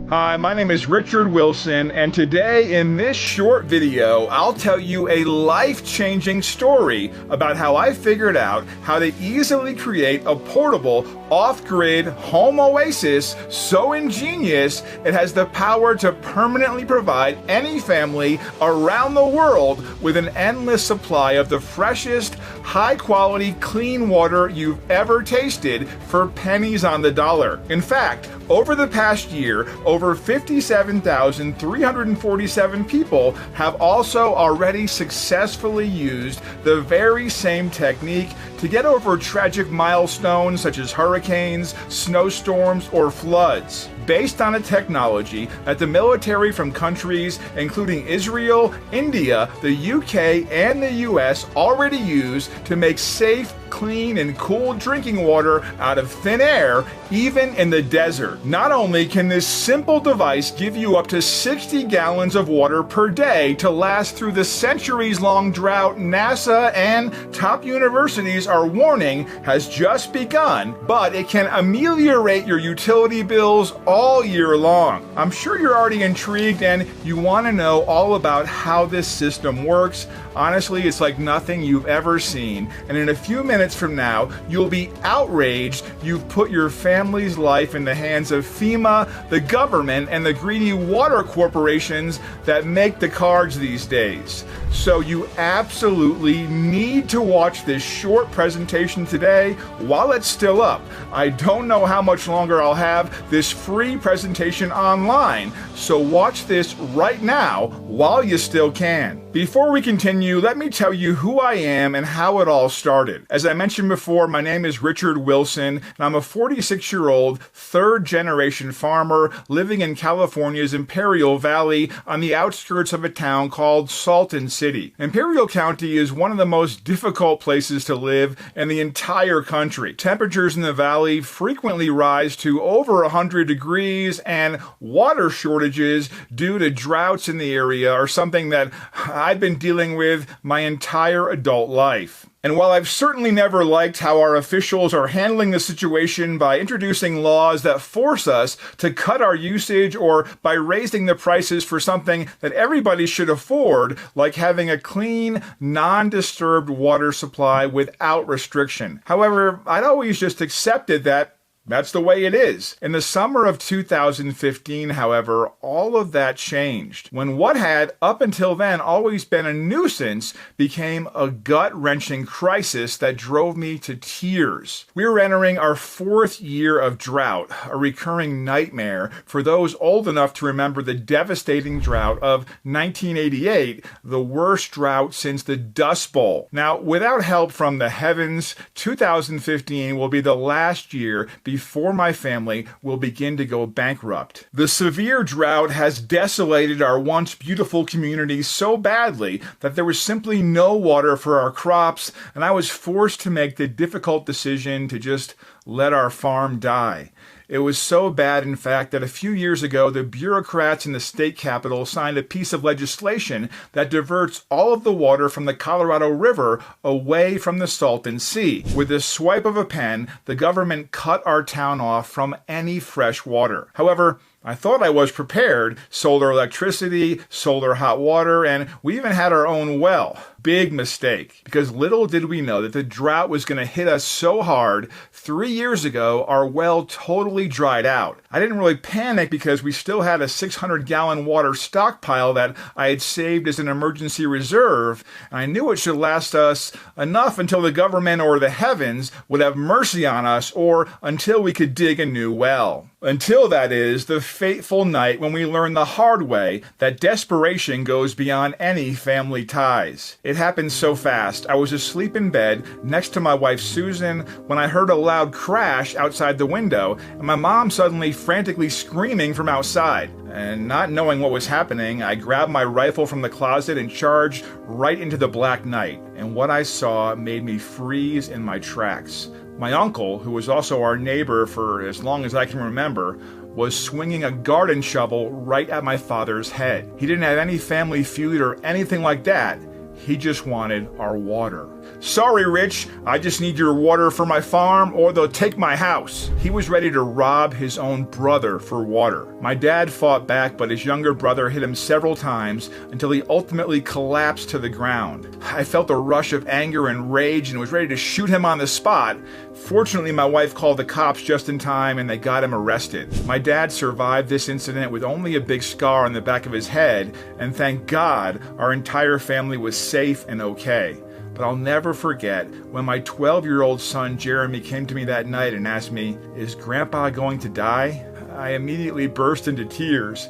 Hi, my name is Richard Wilson, and today in this short video, I'll tell you a life-changing story about how I figured out how to easily create a portable, off-grid home oasis so ingenious it has the power to permanently provide any family around the world with an endless supply of the freshest, high-quality, clean water you've ever tasted for pennies on the dollar. In fact, over the past year, over 57,347 people have also already successfully used the very same technique to get over tragic milestones such as hurricanes, snowstorms, or floods, based on a technology that the military from countries including Israel, India, the UK, and the US already use to make safe, clean, and cool drinking water out of thin air, even in the desert. Not only can this simple device give you up to 60 gallons of water per day to last through the centuries-long drought NASA and top universities are warning has just begun, but it can ameliorate your utility bills all year long. I'm sure you're already intrigued and you want to know all about how this system works. Honestly, it's like nothing you've ever seen, and in a few minutes from now, you'll be outraged you've put your family's life in the hands of FEMA, the government, and the greedy water corporations that make the cards these days. So you absolutely need to watch this short presentation today while it's still up. I don't know how much longer I'll have this free presentation online, so watch this right now while you still can. Before we continue, let me tell you who I am and how it all started. As I mentioned before, my name is Richard Wilson, and I'm a 46-year-old, third-generation farmer living in California's Imperial Valley on the outskirts of a town called Salton City. Imperial County is one of the most difficult places to live in the entire country. Temperatures in the valley frequently rise to over 100 degrees, and water shortages due to droughts in the area are something that I've been dealing with my entire adult life. And while I've certainly never liked how our officials are handling the situation by introducing laws that force us to cut our usage or by raising the prices for something that everybody should afford, like having a clean, non-disturbed water supply without restriction. However, I'd always just accepted that that's the way it is. In the summer of 2015, however, all of that changed when what had, up until then, always been a nuisance became a gut-wrenching crisis that drove me to tears. We were entering our fourth year of drought, a recurring nightmare for those old enough to remember the devastating drought of 1988, the worst drought since the Dust Bowl. Now, without help from the heavens, 2015 will be the last year before my family will begin to go bankrupt. The severe drought has desolated our once beautiful community so badly that there was simply no water for our crops, and I was forced to make the difficult decision to just let our farm die. It was so bad, in fact, that a few years ago, the bureaucrats in the state capitol signed a piece of legislation that diverts all of the water from the Colorado River away from the Salton Sea. With the swipe of a pen, the government cut our town off from any fresh water. However, I thought I was prepared. Solar electricity, solar hot water, and we even had our own well. Big mistake, because little did we know that the drought was going to hit us so hard. 3 years ago, our well totally dried out. I didn't really panic because we still had a 600-gallon water stockpile that I had saved as an emergency reserve, and I knew it should last us enough until the government or the heavens would have mercy on us, or until we could dig a new well. Until, that is, the fateful night when we learned the hard way that desperation goes beyond any family ties. It happened so fast. I was asleep in bed next to my wife Susan when I heard a loud crash outside the window, and my mom suddenly frantically screaming from outside. And not knowing what was happening, I grabbed my rifle from the closet and charged right into the black night. And what I saw made me freeze in my tracks. My uncle, who was also our neighbor for as long as I can remember, was swinging a garden shovel right at my father's head. He didn't have any family feud or anything like that. He just wanted our water. "Sorry, Rich, I just need your water for my farm or they'll take my house." He was ready to rob his own brother for water. My dad fought back, but his younger brother hit him several times until he ultimately collapsed to the ground. I felt a rush of anger and rage and was ready to shoot him on the spot. Fortunately, my wife called the cops just in time and they got him arrested. My dad survived this incident with only a big scar on the back of his head, and thank God our entire family was safe and okay. But I'll never forget when my 12-year-old son Jeremy came to me that night and asked me, "Is Grandpa going to die?" I immediately burst into tears.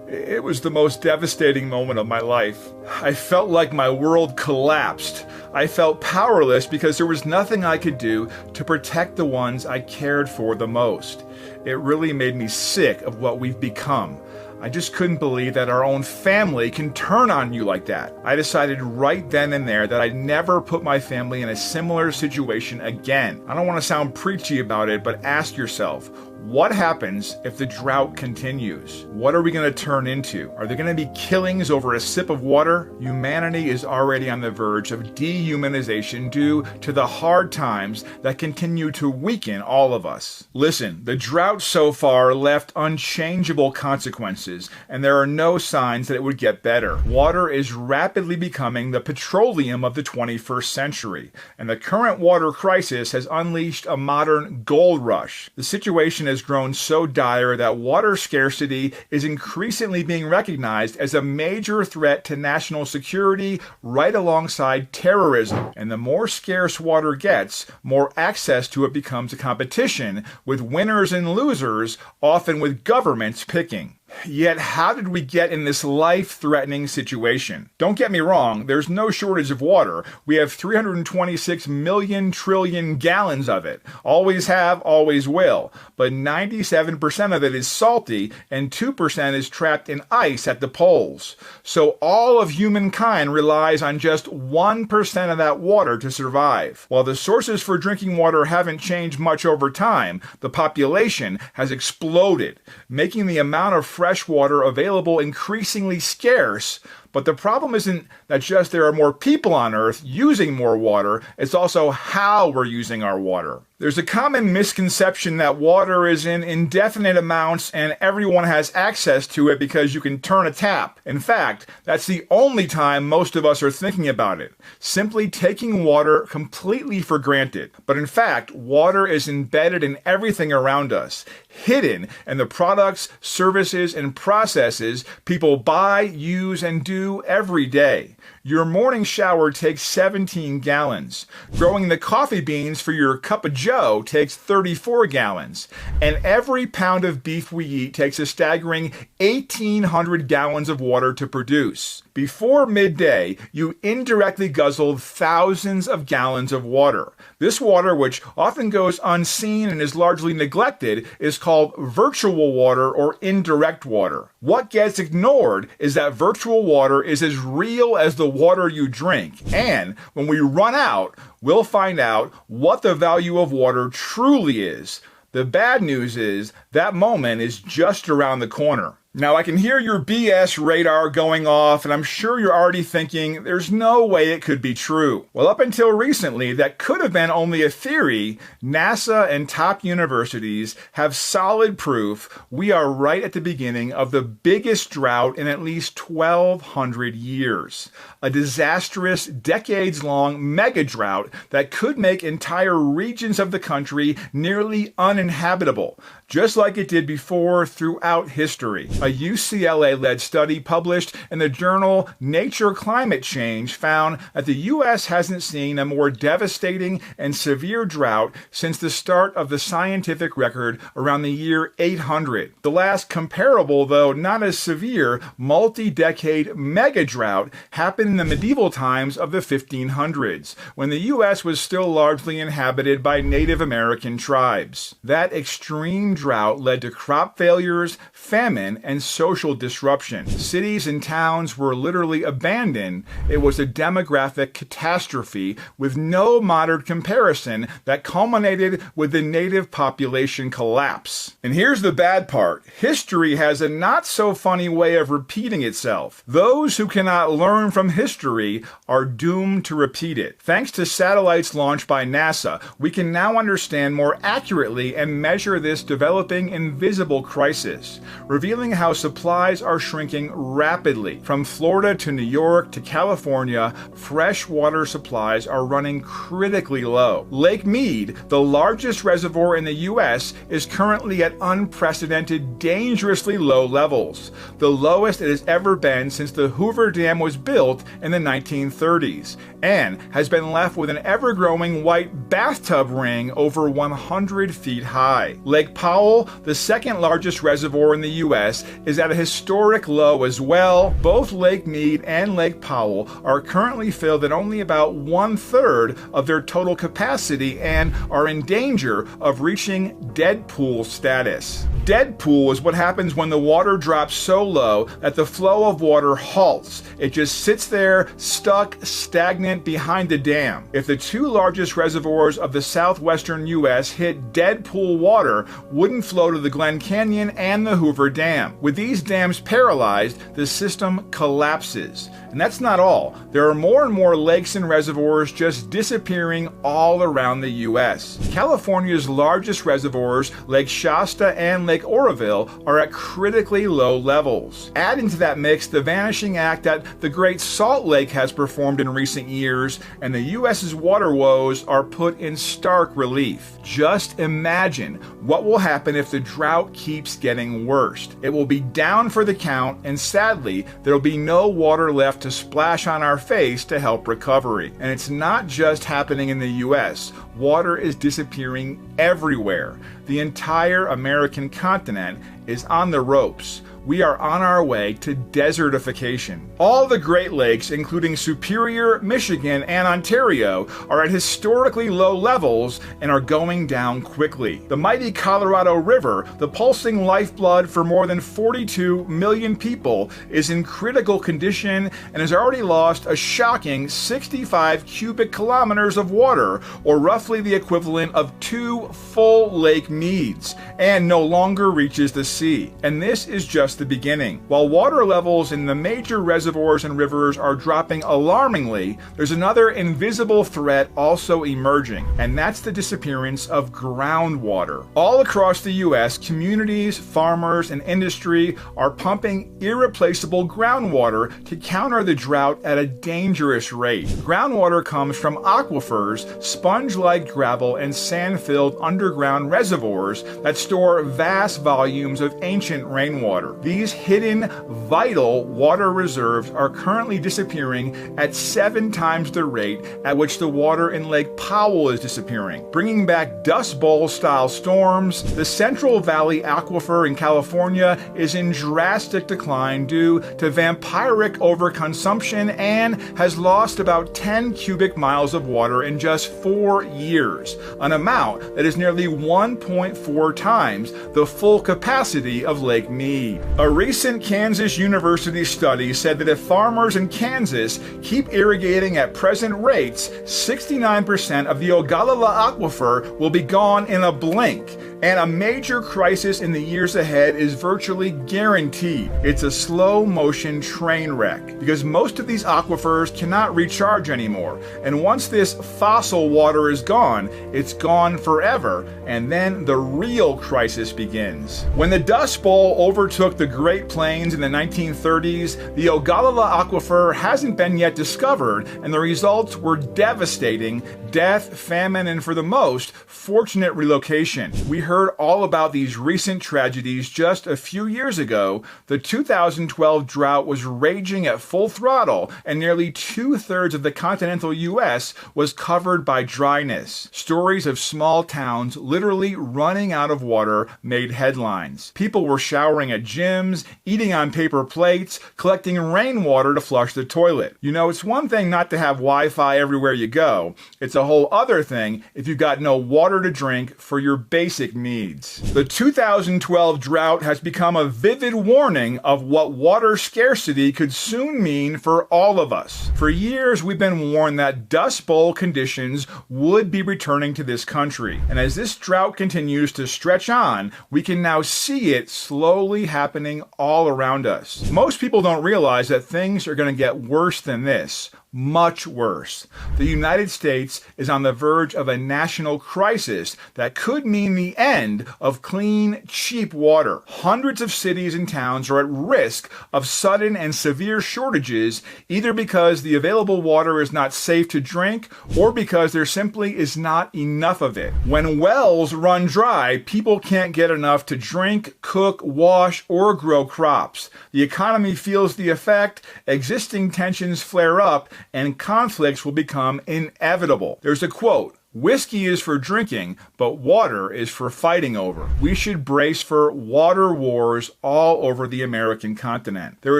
It was the most devastating moment of my life. I felt like my world collapsed. I felt powerless because there was nothing I could do to protect the ones I cared for the most. It really made me sick of what we've become. I just couldn't believe that our own family can turn on you like that. I decided right then and there that I'd never put my family in a similar situation again. I don't want to sound preachy about it, but ask yourself, what happens if the drought continues? What are we going to turn into? Are there going to be killings over a sip of water? Humanity is already on the verge of dehumanization due to the hard times that continue to weaken all of us. Listen, the drought so far left unchangeable consequences, and there are no signs that it would get better. Water is rapidly becoming the petroleum of the 21st century, and the current water crisis has unleashed a modern gold rush. The situation has grown so dire that water scarcity is increasingly being recognized as a major threat to national security right alongside terrorism. And the more scarce water gets, more access to it becomes a competition with winners and losers, often with governments picking. Yet how did we get in this life-threatening situation? Don't get me wrong, there's no shortage of water. We have 326 million trillion gallons of it. Always have, always will. But 97% of it is salty and 2% is trapped in ice at the poles. So all of humankind relies on just 1% of that water to survive. While the sources for drinking water haven't changed much over time, the population has exploded, making the amount of fresh water available increasingly scarce. But the problem isn't that just there are more people on Earth using more water, it's also how we're using our water. There's a common misconception that water is in indefinite amounts and everyone has access to it because you can turn a tap. In fact, that's the only time most of us are thinking about it, simply taking water completely for granted. But in fact, water is embedded in everything around us, hidden in the products, services, and processes people buy, use, and do every day. Your morning shower takes 17 gallons. Growing the coffee beans for your cup of joe takes 34 gallons. And every pound of beef we eat takes a staggering 1,800 gallons of water to produce. Before midday, you indirectly guzzled thousands of gallons of water. This water, which often goes unseen and is largely neglected, is called virtual water or indirect water. What gets ignored is that virtual water is as real as the water you drink. And when we run out, we'll find out what the value of water truly is. The bad news is that moment is just around the corner. Now, I can hear your BS radar going off, and I'm sure you're already thinking, there's no way it could be true. Well, up until recently, that could have been only a theory. NASA and top universities have solid proof we are right at the beginning of the biggest drought in at least 1,200 years. A disastrous, decades-long mega drought that could make entire regions of the country nearly uninhabitable, just like it did before throughout history. A UCLA-led study published in the journal Nature Climate Change found that the U.S. hasn't seen a more devastating and severe drought since the start of the scientific record around the year 800. The last comparable, though not as severe, multi-decade mega drought happened in the medieval times of the 1500s, when the U.S. was still largely inhabited by Native American tribes. That extreme drought led to crop failures, famine, and and social disruption. Cities and towns were literally abandoned. It was a demographic catastrophe with no modern comparison that culminated with the native population collapse. And here's the bad part. History has a not-so-funny way of repeating itself. Those who cannot learn from history are doomed to repeat it. Thanks to satellites launched by NASA, we can now understand more accurately and measure this developing invisible crisis, revealing how supplies are shrinking rapidly. From Florida to New York to California, fresh water supplies are running critically low. Lake Mead, the largest reservoir in the U.S., is currently at unprecedented, dangerously low levels, the lowest it has ever been since the Hoover Dam was built in the 1930s, and has been left with an ever-growing white bathtub ring over 100 feet high. Lake Powell, the second largest reservoir in the U.S., is at a historic low as well. Both Lake Mead and Lake Powell are currently filled at only about 1/3 of their total capacity and are in danger of reaching dead pool status. Dead pool is what happens when the water drops so low that the flow of water halts. It just sits there, stuck, stagnant behind the dam. If the two largest reservoirs of the southwestern U.S. hit dead pool, water wouldn't flow to the Glen Canyon and the Hoover Dam. With these dams paralyzed, the system collapses. And that's not all. There are more and more lakes and reservoirs just disappearing all around the U.S. California's largest reservoirs, Lake Shasta and Lake Oroville, are at critically low levels. Add into that mix the vanishing act that the Great Salt Lake has performed in recent years, and the U.S.'s water woes are put in stark relief. Just imagine what will happen if the drought keeps getting worse. It will be down for the count, and sadly, there will be no water left to splash on our face to help recovery. And it's not just happening in the U.S. Water is disappearing everywhere. The entire American continent is on the ropes. We are on our way to desertification. All the Great Lakes, including Superior, Michigan, and Ontario, are at historically low levels and are going down quickly. The mighty Colorado River, the pulsing lifeblood for more than 42 million people, is in critical condition and has already lost a shocking 65 cubic kilometers of water, or roughly the equivalent of 2 full Lake Meads, and no longer reaches the sea. And this is just the beginning. While water levels in the major reservoirs and rivers are dropping alarmingly, there's another invisible threat also emerging, and that's the disappearance of groundwater. All across the U.S., communities, farmers, and industry are pumping irreplaceable groundwater to counter the drought at a dangerous rate. Groundwater comes from aquifers, sponge-like gravel and sand-filled underground reservoirs that store vast volumes of ancient rainwater. These hidden, vital water reserves are currently disappearing at 7 times the rate at which the water in Lake Powell is disappearing, bringing back Dust Bowl-style storms. The Central Valley Aquifer in California is in drastic decline due to vampiric overconsumption and has lost about 10 cubic miles of water in just 4 years, an amount that is nearly 1.4 times the full capacity of Lake Mead. A recent Kansas University study said that if farmers in Kansas keep irrigating at present rates, 69% of the Ogallala Aquifer will be gone in a blink, and a major crisis in the years ahead is virtually guaranteed. It's a slow-motion train wreck, because most of these aquifers cannot recharge anymore, and once this fossil water is gone, it's gone forever, and then the real crisis begins. When the Dust Bowl overtook the Great Plains in the 1930s, the Ogallala Aquifer hasn't been yet discovered, and the results were devastating: death, famine, and for the most, fortunate relocation. We heard all about these recent tragedies just a few years ago. The 2012 drought was raging at full throttle, and nearly 2/3 of the continental U.S. was covered by dryness. Stories of small towns literally running out of water made headlines. People were showering at gyms, eating on paper plates, collecting rainwater to flush the toilet. You know, it's one thing not to have Wi-Fi everywhere you go. It's a whole other thing if you've got no water to drink for your basic needs. The 2012 drought has become a vivid warning of what water scarcity could soon mean for all of us. For years, we've been warned that Dust Bowl conditions would be returning to this country. And as this drought continues to stretch on, we can now see it slowly happening all around us. Most people don't realize that things are going to get worse than this. Much worse. The United States is on the verge of a national crisis that could mean the end of clean, cheap water. Hundreds of cities and towns are at risk of sudden and severe shortages, either because the available water is not safe to drink or because there simply is not enough of it. When wells run dry, people can't get enough to drink, cook, wash, or grow crops. The economy feels the effect, existing tensions flare up, and conflicts will become inevitable. There's a quote, "Whiskey is for drinking, but water is for fighting over." We should brace for water wars all over the American continent. There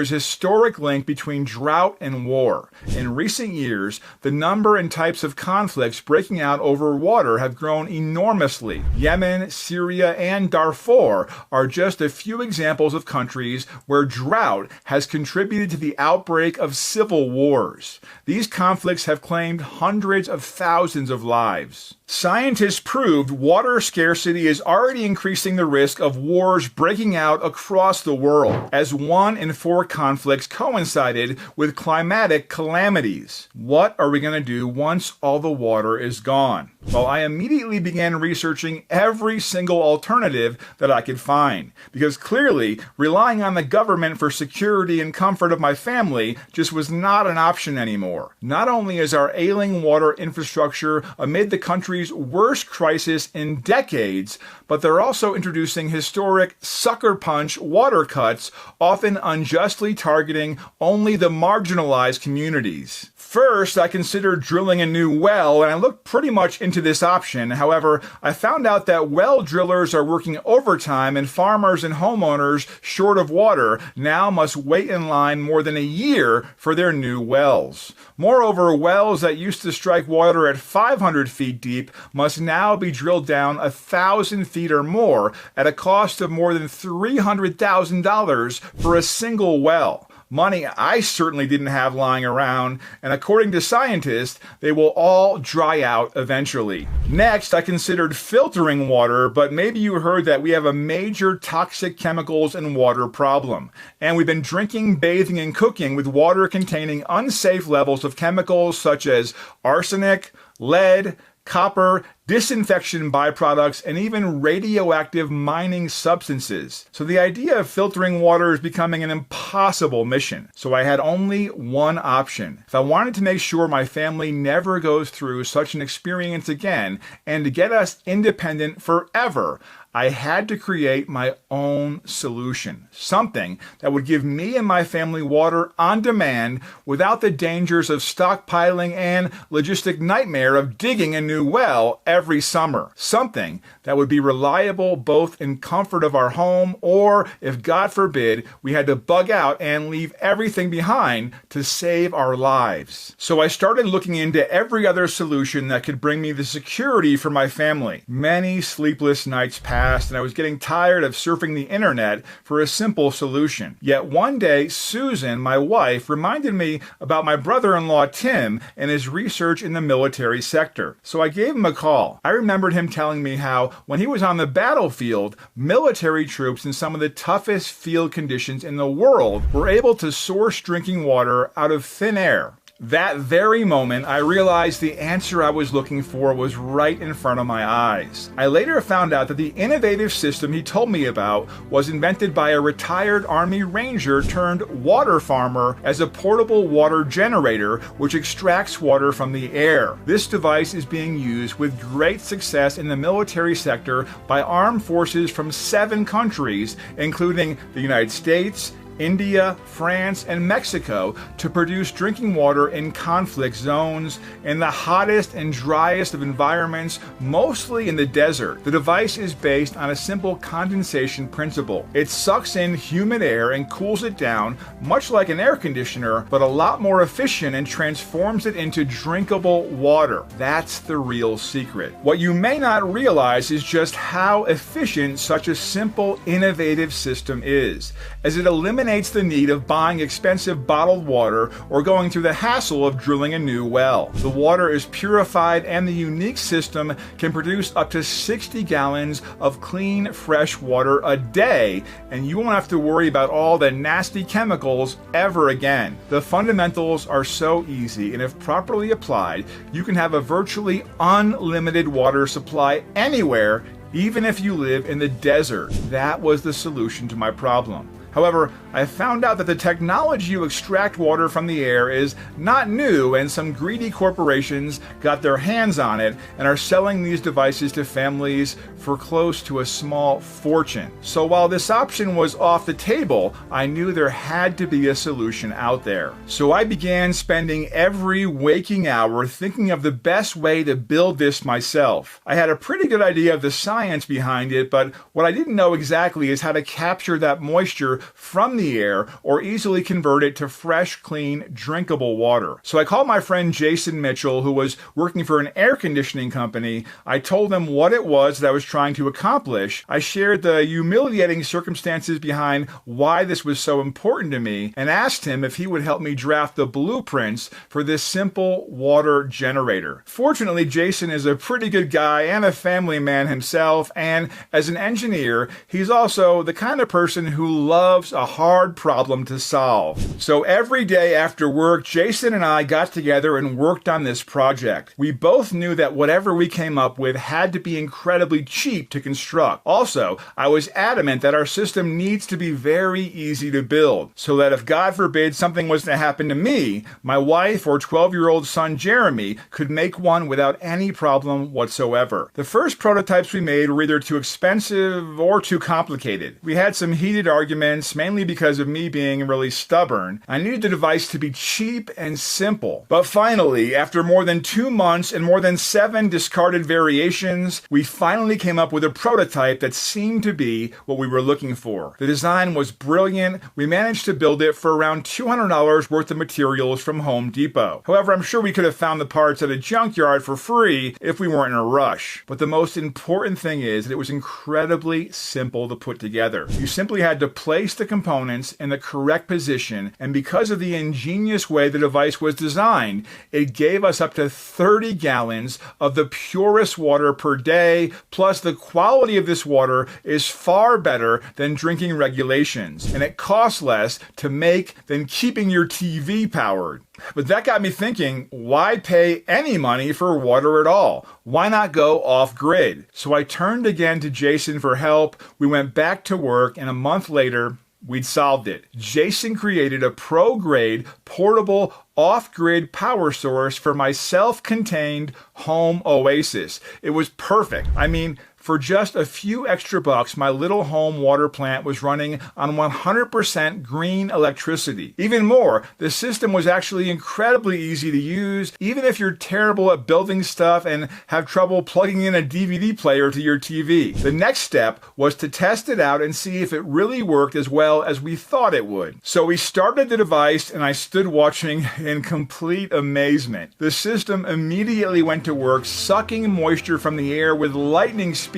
is a historic link between drought and war. In recent years, the number and types of conflicts breaking out over water have grown enormously. Yemen, Syria, and Darfur are just a few examples of countries where drought has contributed to the outbreak of civil wars. These conflicts have claimed hundreds of thousands of lives. Scientists proved water scarcity is already increasing the risk of wars breaking out across the world, as 1 in 4 conflicts coincided with climatic calamities. What are we going to do once all the water is gone? Well, I immediately began researching every single alternative that I could find, because clearly relying on the government for security and comfort of my family just was not an option anymore. Not only is our ailing water infrastructure amid the country's worst crisis in decades, but they're also introducing historic sucker punch water cuts, often unjustly targeting only the marginalized communities. First, I considered drilling a new well, and I looked pretty much into this option. However, I found out that well drillers are working overtime, and farmers and homeowners short of water now must wait in line more than a year for their new wells. Moreover, wells that used to strike water at 500 feet deep must now be drilled down 1,000 feet or more at a cost of more than $300,000 for a single well. Money I certainly didn't have lying around, and according to scientists, they will all dry out eventually. Next, I considered filtering water, but maybe you heard that we have a major toxic chemicals and water problem. And we've been drinking, bathing, and cooking with water containing unsafe levels of chemicals such as arsenic, lead, copper, disinfection byproducts, and even radioactive mining substances. So the idea of filtering water is becoming an impossible mission. So I had only one option. If I wanted to make sure my family never goes through such an experience again, and to get us independent forever, I had to create my own solution. Something that would give me and my family water on demand without the dangers of stockpiling and logistic nightmare of digging a new well every summer. Something that would be reliable both in comfort of our home or, if God forbid, we had to bug out and leave everything behind to save our lives. So I started looking into every other solution that could bring me the security for my family. Many sleepless nights passed, and I was getting tired of surfing the internet for a simple solution. Yet one day, Susan, my wife, reminded me about my brother-in-law Tim and his research in the military sector. So I gave him a call. I remembered him telling me how, when he was on the battlefield, military troops in some of the toughest field conditions in the world were able to source drinking water out of thin air. That very moment, I realized the answer I was looking for was right in front of my eyes. I later found out that the innovative system he told me about was invented by a retired Army Ranger turned water farmer as a portable water generator which extracts water from the air. This device is being used with great success in the military sector by armed forces from 7 countries, including the United States, India, France, and Mexico to produce drinking water in conflict zones, in the hottest and driest of environments, mostly in the desert. The device is based on a simple condensation principle. It sucks in humid air and cools it down, much like an air conditioner, but a lot more efficient, and transforms it into drinkable water. That's the real secret. What you may not realize is just how efficient such a simple, innovative system is, as it eliminates the need of buying expensive bottled water or going through the hassle of drilling a new well. The water is purified, and the unique system can produce up to 60 gallons of clean, fresh water a day, and you won't have to worry about all the nasty chemicals ever again. The fundamentals are so easy, and if properly applied, you can have a virtually unlimited water supply anywhere, even if you live in the desert. That was the solution to my problem. However, I found out that the technology to extract water from the air is not new, and some greedy corporations got their hands on it and are selling these devices to families for close to a small fortune. So while this option was off the table, I knew there had to be a solution out there. So I began spending every waking hour thinking of the best way to build this myself. I had a pretty good idea of the science behind it, but what I didn't know exactly is how to capture that moisture from the air or easily convert it to fresh, clean, drinkable water. So I called my friend Jason Mitchell, who was working for an air conditioning company. I told him what it was that I was trying to accomplish. I shared the humiliating circumstances behind why this was so important to me, and asked him if he would help me draft the blueprints for this simple water generator. Fortunately, Jason is a pretty good guy and a family man himself, and as an engineer, he's also the kind of person who loves a hard problem to solve. So every day after work, Jason and I got together and worked on this project. We both knew that whatever we came up with had to be incredibly cheap to construct. Also, I was adamant that our system needs to be very easy to build, so that if God forbid something was to happen to me, my wife or 12-year-old son Jeremy could make one without any problem whatsoever. The first prototypes we made were either too expensive or too complicated. We had some heated arguments, mainly because of me being really stubborn. I needed the device to be cheap and simple. But finally, after more than 2 months and more than 7 discarded variations, we finally came up with a prototype that seemed to be what we were looking for. The design was brilliant. We managed to build it for around $200 worth of materials from Home Depot. However, I'm sure we could have found the parts at a junkyard for free if we weren't in a rush. But the most important thing is that it was incredibly simple to put together. You simply had to place the components in the correct position, and because of the ingenious way the device was designed, it gave us up to 30 gallons of the purest water per day, plus the quality of this water is far better than drinking regulations, and it costs less to make than keeping your TV powered. But that got me thinking, why pay any money for water at all? Why not go off-grid? So I turned again to Jason for help. We went back to work, and a month later, we'd solved it. Jason created a pro-grade, portable, off-grid power source for my self-contained home oasis. It was perfect. I mean, for just a few extra bucks, my little home water plant was running on 100% green electricity. Even more, the system was actually incredibly easy to use, even if you're terrible at building stuff and have trouble plugging in a DVD player to your TV. The next step was to test it out and see if it really worked as well as we thought it would. So we started the device, and I stood watching in complete amazement. The system immediately went to work, sucking moisture from the air with lightning speed,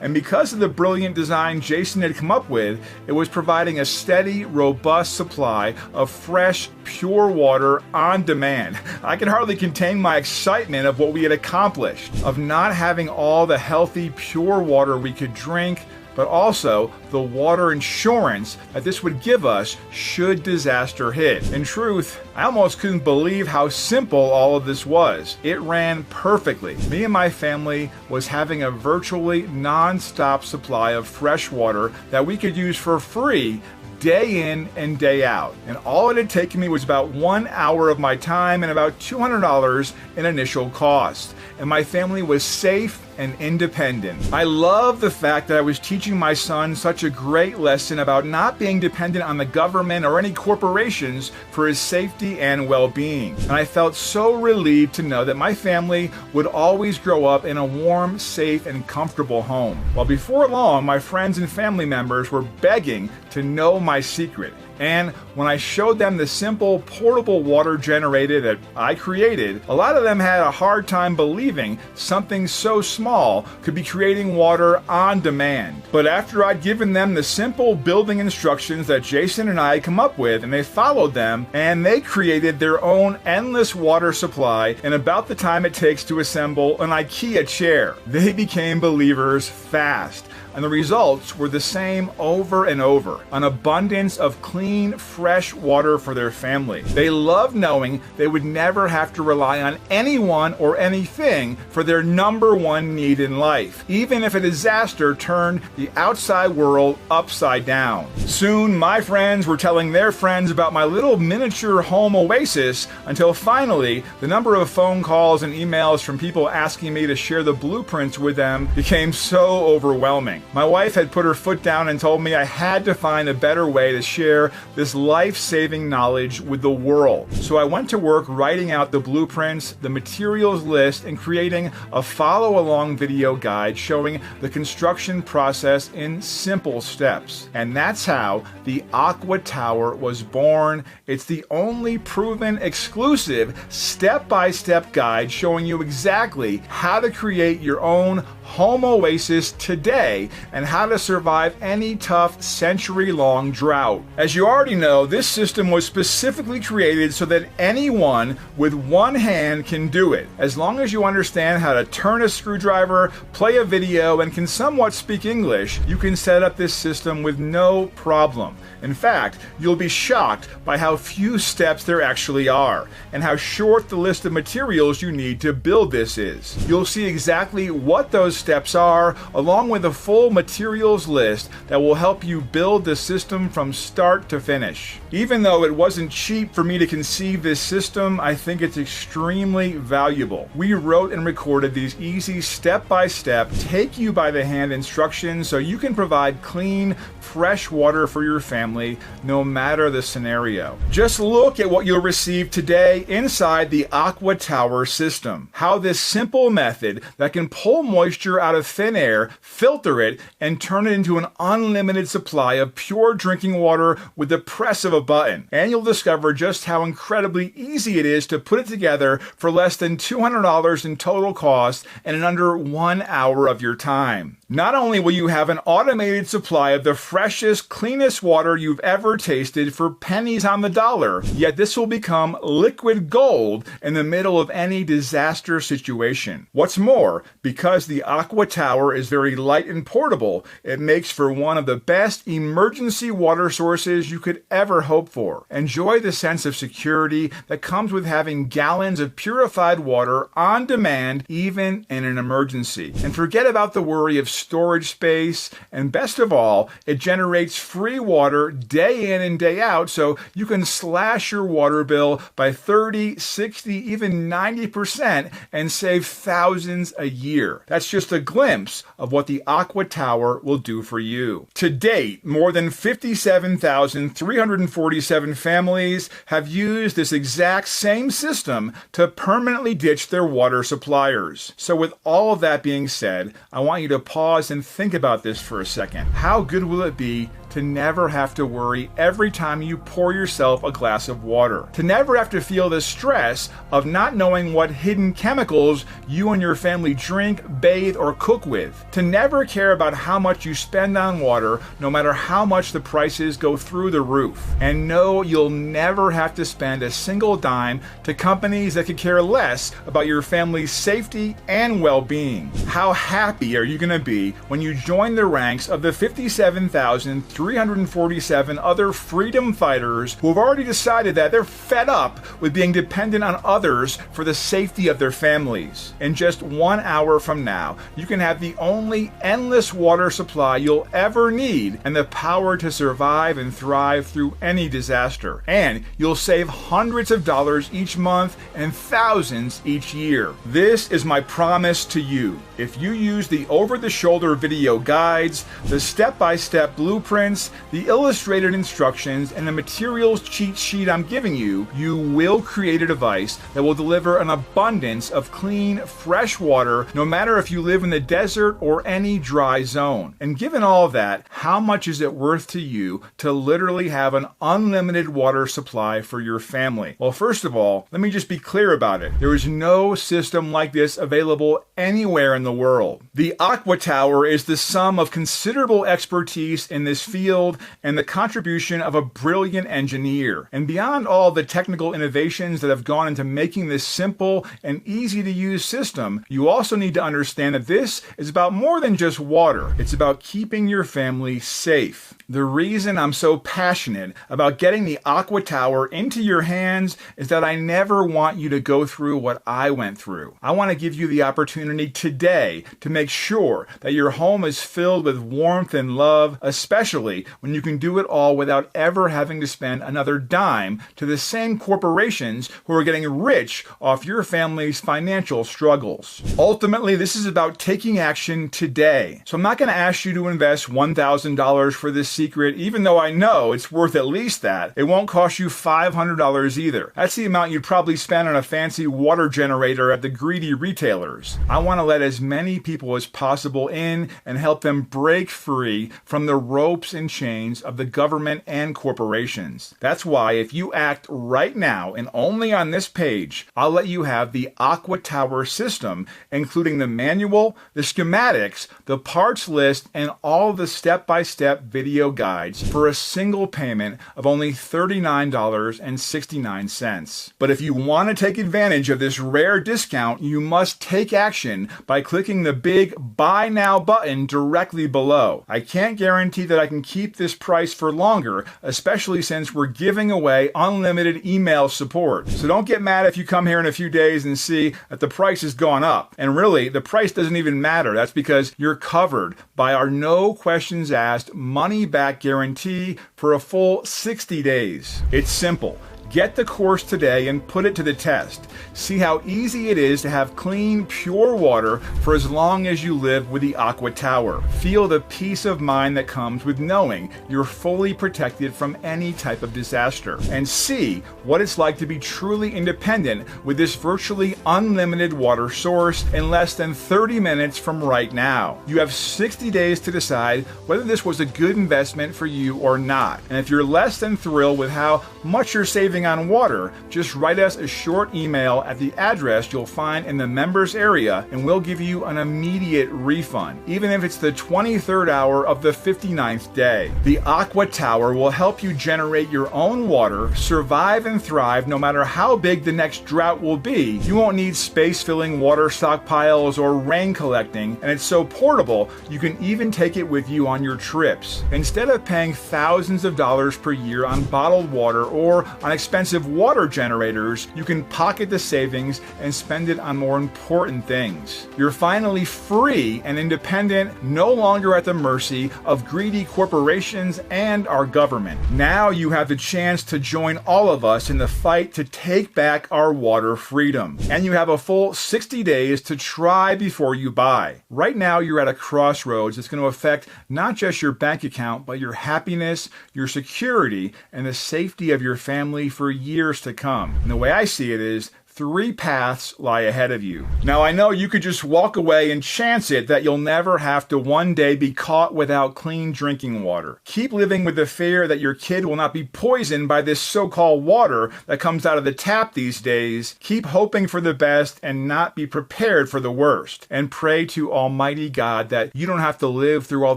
and because of the brilliant design Jason had come up with, it was providing a steady, robust supply of fresh, pure water on demand. I could hardly contain my excitement of what we had accomplished, of not having all the healthy, pure water we could drink, but also the water insurance that this would give us should disaster hit. In truth, I almost couldn't believe how simple all of this was. It ran perfectly. Me and my family was having a virtually non-stop supply of fresh water that we could use for free day in and day out. And all it had taken me was about 1 hour of my time and about $200 in initial cost. And my family was safe and independent. I love the fact that I was teaching my son such a great lesson about not being dependent on the government or any corporations for his safety and well-being. And I felt so relieved to know that my family would always grow up in a warm, safe, and comfortable home. Well, before long, my friends and family members were begging to know my secret. And when I showed them the simple portable water generator that I created, a lot of them had a hard time believing something so small could be creating water on demand. But after I'd given them the simple building instructions that Jason and I had come up with, and they followed them, and they created their own endless water supply in about the time it takes to assemble an IKEA chair. They became believers fast. And the results were the same over and over. An abundance of clean, fresh water for their family. They loved knowing they would never have to rely on anyone or anything for their number one need in life, even if a disaster turned the outside world upside down. Soon, my friends were telling their friends about my little miniature home oasis until finally, the number of phone calls and emails from people asking me to share the blueprints with them became so overwhelming. My wife had put her foot down and told me I had to find a better way to share this life-saving knowledge with the world. So I went to work writing out the blueprints, the materials list, and creating a follow-along video guide showing the construction process in simple steps. And that's how the AQUA Tower was born. It's the only proven exclusive step-by-step guide showing you exactly how to create your own home oasis today and how to survive any tough century-long drought. As you already know, this system was specifically created so that anyone with one hand can do it. As long as you understand how to turn a screwdriver, play a video, and can somewhat speak English, you can set up this system with no problem. In fact, you'll be shocked by how few steps there actually are, and how short the list of materials you need to build this is. You'll see exactly what those steps are, along with a full materials list that will help you build the system from start to finish. Even though it wasn't cheap for me to conceive this system, I think it's extremely valuable. We wrote and recorded these easy step-by-step, take-you-by-the-hand instructions so you can provide clean, fresh water for your family, no matter the scenario. Just look at what you'll receive today inside the AQUA Tower system. How this simple method that can pull moisture out of thin air, filter it, and turn it into an unlimited supply of pure drinking water with the press of a button. And you'll discover just how incredibly easy it is to put it together for less than $200 in total cost and in under 1 hour of your time. Not only will you have an automated supply of the freshest, cleanest water you've ever tasted for pennies on the dollar, yet this will become liquid gold in the middle of any disaster situation. What's more, because the AQUA Tower is very light and portable, it makes for one of the best emergency water sources you could ever hope for. Enjoy the sense of security that comes with having gallons of purified water on demand, even in an emergency. And forget about the worry of storage space, and best of all, it generates free water day in and day out, so you can slash your water bill by 30, 60, even 90% and save thousands a year. That's just a glimpse of what the AQUA Tower will do for you. To date, more than 57,347 families have used this exact same system to permanently ditch their water suppliers. So with all of that being said, I want you to pause and think about this for a second. How good will it be to never have to worry every time you pour yourself a glass of water? To never have to feel the stress of not knowing what hidden chemicals you and your family drink, bathe, or cook with? To never care about how much you spend on water, no matter how much the prices go through the roof? And no, you'll never have to spend a single dime to companies that could care less about your family's safety and well-being. How happy are you going to be when you join the ranks of the 57,347 347 other freedom fighters who have already decided that they're fed up with being dependent on others for the safety of their families. In just 1 hour from now, you can have the only endless water supply you'll ever need and the power to survive and thrive through any disaster. And you'll save hundreds of dollars each month and thousands each year. This is my promise to you. If you use the over-the-shoulder video guides, the step-by-step blueprints, the illustrated instructions, and the materials cheat sheet I'm giving you, you will create a device that will deliver an abundance of clean, fresh water, no matter if you live in the desert or any dry zone. And given all of that, how much is it worth to you to literally have an unlimited water supply for your family? Well, first of all, let me just be clear about it. There is no system like this available anywhere in the world. The AQUA Tower is the sum of considerable expertise in this field and the contribution of a brilliant engineer. And beyond all the technical innovations that have gone into making this simple and easy to use system, you also need to understand that this is about more than just water. It's about keeping your family safe. The reason I'm so passionate about getting the AQUA Tower into your hands is that I never want you to go through what I went through. I want to give you the opportunity today to make sure that your home is filled with warmth and love, especially when you can do it all without ever having to spend another dime to the same corporations who are getting rich off your family's financial struggles. Ultimately, this is about taking action today. So I'm not going to ask you to invest $1,000 for this secret, even though I know it's worth at least that. It won't cost you $500 either. That's the amount you'd probably spend on a fancy water generator at the greedy retailers. I want to let as many people as possible in and help them break free from the ropes and chains of the government and corporations. That's why if you act right now and only on this page, I'll let you have the AQUA Tower system, including the manual, the schematics, the parts list, and all the step-by-step video guides for a single payment of only $39.69. But if you want to take advantage of this rare discount, you must take action by clicking the big Buy Now button directly below. I can't guarantee that I can keep this price for longer, especially since we're giving away unlimited email support. So don't get mad if you come here in a few days and see that the price has gone up. And really, the price doesn't even matter. That's because you're covered by our no questions asked money back guarantee for a full 60 days. It's simple. Get the course today and put it to the test. See how easy it is to have clean, pure water for as long as you live with the AQUA Tower. Feel the peace of mind that comes with knowing you're fully protected from any type of disaster. And see what it's like to be truly independent with this virtually unlimited water source in less than 30 minutes from right now. You have 60 days to decide whether this was a good investment for you or not. And if you're less than thrilled with how much you're saving on water, just write us a short email at the address you'll find in the members area and we'll give you an immediate refund, even if it's the 23rd hour of the 59th day. The AQUA Tower will help you generate your own water, survive and thrive no matter how big the next drought will be. You won't need space-filling water stockpiles or rain collecting, and it's so portable you can even take it with you on your trips. Instead of paying thousands of dollars per year on bottled water or on expensive water generators, you can pocket the savings and spend it on more important things. You're finally free and independent, no longer at the mercy of greedy corporations and our government. Now you have the chance to join all of us in the fight to take back our water freedom. And you have a full 60 days to try before you buy. Right now you're at a crossroads that's going to affect not just your bank account, but your happiness, your security, and the safety of your family for years to come. And the way I see it is, 3 paths lie ahead of you. Now, I know you could just walk away and chance it that you'll never have to one day be caught without clean drinking water. Keep living with the fear that your kid will not be poisoned by this so-called water that comes out of the tap these days. Keep hoping for the best and not be prepared for the worst. And pray to Almighty God that you don't have to live through all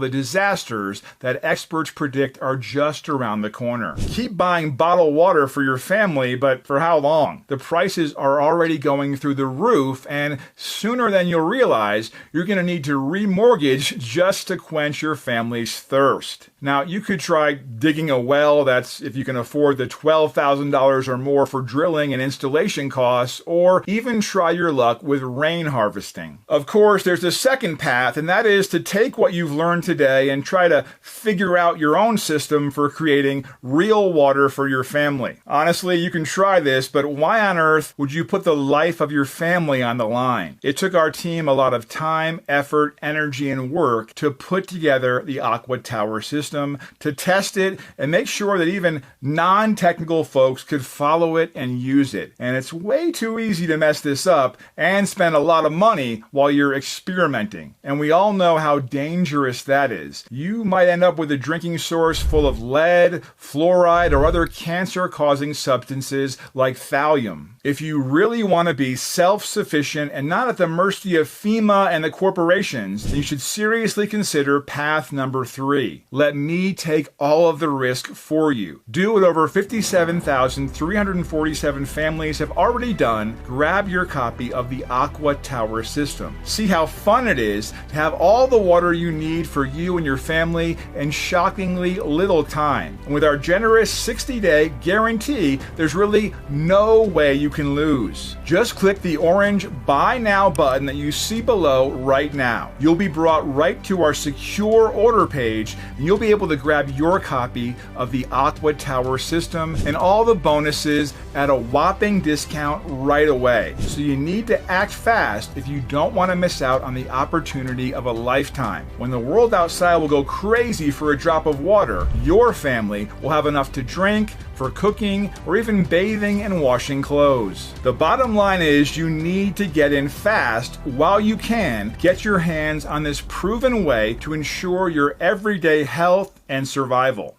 the disasters that experts predict are just around the corner. Keep buying bottled water for your family, but for how long? The prices are are already going through the roof, and sooner than you'll realize, you're going to need to remortgage just to quench your family's thirst. Now, you could try digging a well, that's if you can afford the $12,000 or more for drilling and installation costs, or even try your luck with rain harvesting. Of course, there's a second path, and that is to take what you've learned today and try to figure out your own system for creating real water for your family. Honestly, you can try this, but why on earth would you put the life of your family on the line? It took our team a lot of time, effort, energy, and work to put together the AQUA Tower system, to test it, and make sure that even non-technical folks could follow it and use it. And it's way too easy to mess this up and spend a lot of money while you're experimenting. And we all know how dangerous that is. You might end up with a drinking source full of lead, fluoride, or other cancer-causing substances like thallium. If you really want to be self-sufficient and not at the mercy of FEMA and the corporations, then you should seriously consider path number 3. Let me take all of the risk for you. Do what over 57,347 families have already done. Grab your copy of the AQUA Tower system. See how fun it is to have all the water you need for you and your family in shockingly little time. And with our generous 60-day guarantee, there's really no way you can lose. Just click the orange Buy Now button that you see below right now. You'll be brought right to our secure order page, and you'll be able to grab your copy of the AQUA Tower system and all the bonuses at a whopping discount right away. So you need to act fast if you don't want to miss out on the opportunity of a lifetime. When the world outside will go crazy for a drop of water, your family will have enough to drink, for cooking, or even bathing and washing clothes. The bottom line is you need to get in fast while you can. Get your hands on this proven way to ensure your everyday health and survival.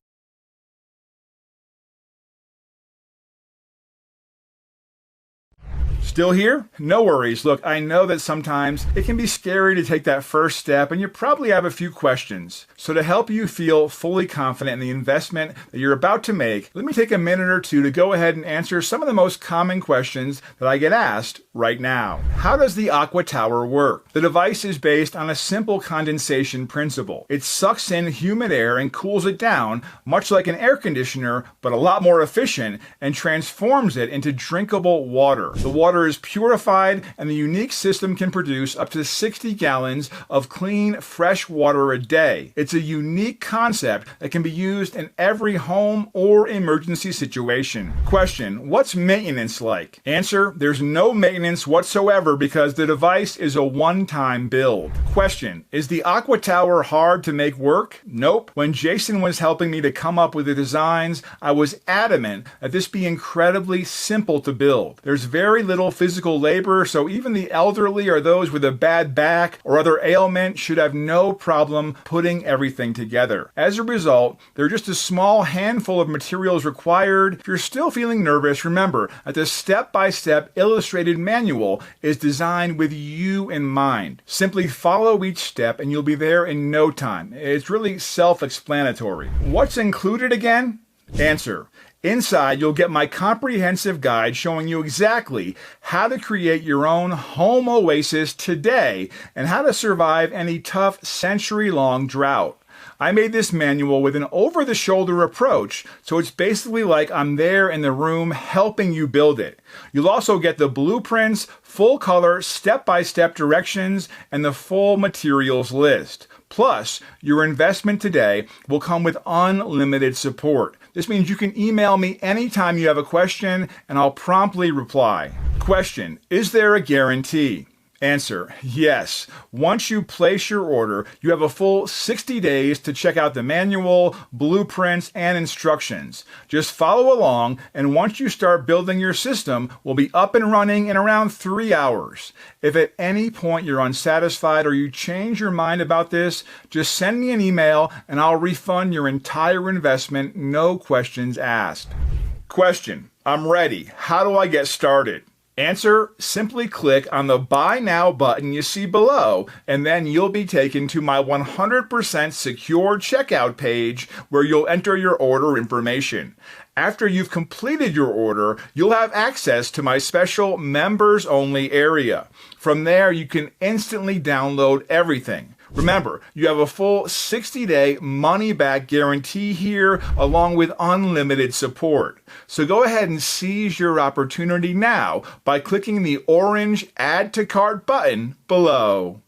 Still here? No worries. Look, I know that sometimes it can be scary to take that first step, and you probably have a few questions. So to help you feel fully confident in the investment that you're about to make, let me take a minute or two to go ahead and answer some of the most common questions that I get asked right now. How does the AQUA Tower work? The device is based on a simple condensation principle. It sucks in humid air and cools it down, much like an air conditioner, but a lot more efficient, and transforms it into drinkable water. The water is purified, and the unique system can produce up to 60 gallons of clean, fresh water a day. It's a unique concept that can be used in every home or emergency situation. Question: what's maintenance like? Answer: there's no maintenance whatsoever because the device is a one-time build. Question: is the AQUA Tower hard to make work? Nope. When Jason was helping me to come up with the designs, I was adamant that this be incredibly simple to build. There's very little physical labor, so even the elderly or those with a bad back or other ailment should have no problem putting everything together. As a result, there are just a small handful of materials required. If you're still feeling nervous, remember that the step-by-step illustrated manual is designed with you in mind. Simply follow each step and you'll be there in no time. It's really self-explanatory. What's included again? Answer: inside, you'll get my comprehensive guide showing you exactly how to create your own home oasis today and how to survive any tough century-long drought. I made this manual with an over-the-shoulder approach, so it's basically like I'm there in the room helping you build it. You'll also get the blueprints, full-color, step-by-step directions, and the full materials list. Plus, your investment today will come with unlimited support. This means you can email me anytime you have a question, and I'll promptly reply. Question: is there a guarantee? Answer: yes. Once you place your order, you have a full 60 days to check out the manual, blueprints, and instructions. Just follow along, and once you start building your system, we'll be up and running in around 3 hours. If at any point you're unsatisfied or you change your mind about this, just send me an email and I'll refund your entire investment, no questions asked. Question: I'm ready. How do I get started? Answer: simply click on the Buy Now button you see below, and then you'll be taken to my 100% secure checkout page where you'll enter your order information. After you've completed your order, you'll have access to my special members-only area. From there, you can instantly download everything. Remember, you have a full 60-day money-back guarantee here, along with unlimited support. So go ahead and seize your opportunity now by clicking the orange Add to Cart button below.